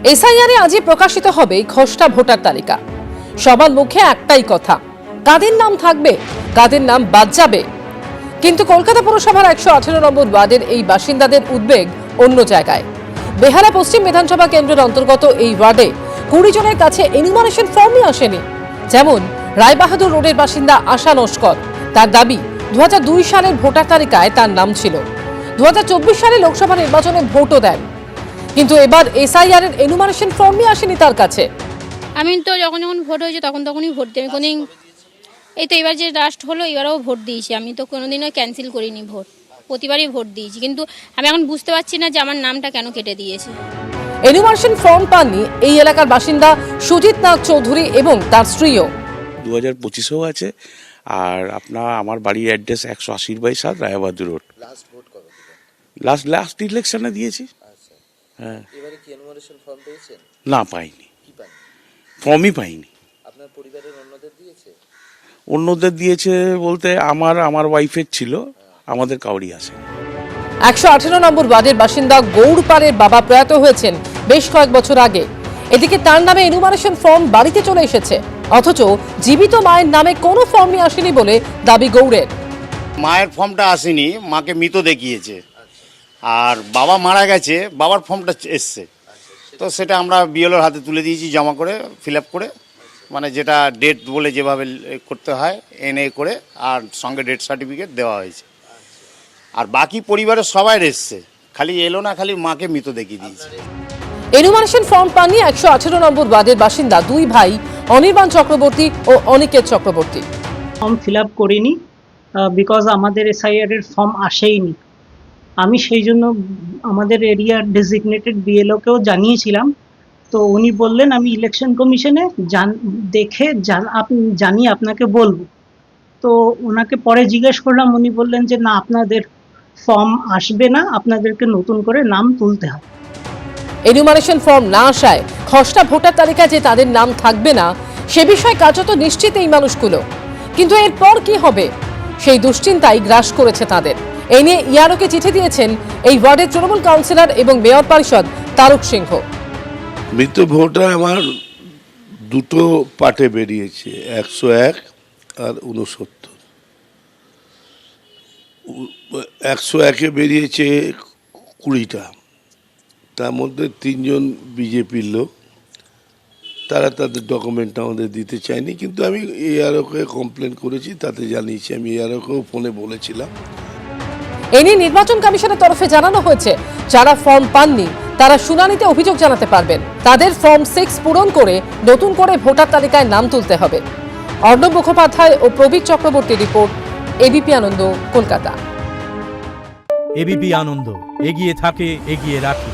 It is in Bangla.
এসআইআরে আজই প্রকাশিত হবে খসড়া ভোটার তালিকা। সবার মুখে একটাই কথা, কাদের নাম থাকবে, কাদের নাম বাদ যাবে। কিন্তু কলকাতা পুরসভার 118 নম্বর ওয়ার্ডের এই বাসিন্দাদের উদ্বেগ অন্য জায়গায়। বেহালা পশ্চিম বিধানসভা কেন্দ্রের অন্তর্গত এই ওয়ার্ডে 20 জনের কাছে এনুমারেশন ফর্মই আসেনি। যেমন রায়বাহাদুর রোডের বাসিন্দা আশা নস্কর, তার দাবি 2002 সালের ভোটার তালিকায় তার নাম ছিল। 2024 সালে লোকসভা নির্বাচনে ভোটও দেন, কিন্তু এবার এসআইআর এর এনুমারেশন ফর্মই আসেনি তার কাছে। আমি তো যখন ভোট হয়েছে তখনই ভোট দিই। আমি কোনোদিন এই তো এবার যে লাস্ট হলো এবারেও ভোট দিয়েছি। আমি তো কোনোদিনও ক্যান্সেল করিনি ভোট, প্রতিবারই ভোট দিয়েছি। কিন্তু আমি এখন বুঝতে পারছি না যে আমার নামটা কেন কেটে দিয়েছে। এনুমারেশন ফর্ম পাননি এই এলাকার বাসিন্দা সুজিত নাগ চৌধুরী এবং তার স্ত্রীও। 2025-এও আছে। আর আমার বাড়ির অ্যাড্রেস 180/7 রায়বাহাদুর রোড। লাস্ট ভোট কবে দিলেন? লাস্ট ইলেকশনে দিয়েছি। আচ্ছা, হ্যাঁ। এবারে কি এনুমারেশন ফর্ম পেয়েছেন? না, পাইনি, কি পান? ফর্মই পাইনি। আপনার পরিবারের অন্যদের দিয়েছে? অন্যদের দিয়েছে বলতে আমার ওয়াইফের ছিল, আমাদের কাউরি আসে। 118 নম্বর ওয়ার্ডের বাসিন্দা গৌড়পাড়ের বাবা প্রয়াত হয়েছেন বেশ কয়েক বছর আগে। এদিকে তার নামে এনুমারেশন ফর্ম বাড়িতে চলে এসেছে, অথচ জীবিত মায়ের নামে কোনো ফর্মই আসেনি বলে দাবি গৌড়ের। মায়ের ফর্মটা আসেনি, মাকে মৃত দেখিয়েছে। আর বাবা মারা গেছে, বাবার ফর্মটা এসছে। তো সেটা আমরা বিএলওর হাতে তুলে দিয়েছি, জমা করে ফিল আপ করে, মানে যেটা ডেট বলে যেভাবে করতে হয় এনএ করে, আর সঙ্গে ডেথ সার্টিফিকেট দেওয়া হয়েছে। আর বাকি পরিবারের সবাই এসছে, খালি এলো না, খালি মাকে মৃত দেখিয়ে দিয়েছে। এনুমারেশন ফর্ম পাননি 118 নম্বর ওয়ার্ডের বাসিন্দা দুই ভাই অনির্বাণ চক্রবর্তী ও Aniket Chakraborty. Form fill up করিনি বিকজ আমাদের এসআইআর এর ফর্ম আসেইনি। আমি সেই জন্য আমাদের এরিয়ার ডেজিগনেটেড বিএলওকেও জানিয়েছিলাম। তো উনি বললেন আমি ইলেকশন কমিশনে জানিয়ে আপনাকে বলবো। তো ওনাকে পরে জিজ্ঞেস করলাম, উনি বললেন যে না, আপনাদের ফর্ম আসবে না, আপনাদেরকে নতুন করে নাম তুলতে হবে। এনুমারেশন ফর্ম না আসায় খসড়া ভোটার তালিকায় যে তাদের নাম থাকবে না সে বিষয়ে কার্যত নিশ্চিত এই মানুষগুলো। কিন্তু এরপর কি হবে সেই দুশ্চিন্তাই গ্রাস করেছে তাদের। এই নিয়ে ইয়ারোকে চিঠি দিয়েছেন এই ওয়ার্ডের তৃণমূল কাউন্সিলর এবং মেয়র পরিষদ তারক সিংহ। মৃত ভোটার আমার দুটো পার্টে বেরিয়েছে, 101 আর 69। 101-এ বেরিয়েছে 20টা, তার মধ্যে 3 জন বিজেপির লোক। তারা তাদের ডকুমেন্ট আমাদের দিতে চায়নি, কিন্তু আমি এআরওকে কমপ্লেন করেছি, তাতে জানিয়েছি। আমি এআরওকেও ফোনে বলেছিলাম। এ নিয়ে নির্বাচন কমিশনের তরফে জানানো হয়েছে যারা ফর্ম পাননি তারা শুনানিতে অভিযোগ জানাতে পারবেন। তাদের ফর্ম 6 পূরণ করে নতুন করে ভোটার তালিকায় নাম তুলতে হবে। অর্ণব মুখোপাধ্যায় ও প্রবীর চক্রবর্তীর রিপোর্ট, এবিপি আনন্দ, কলকাতা। এবিপি আনন্দ, এগিয়ে থাকে, এগিয়ে রাখে।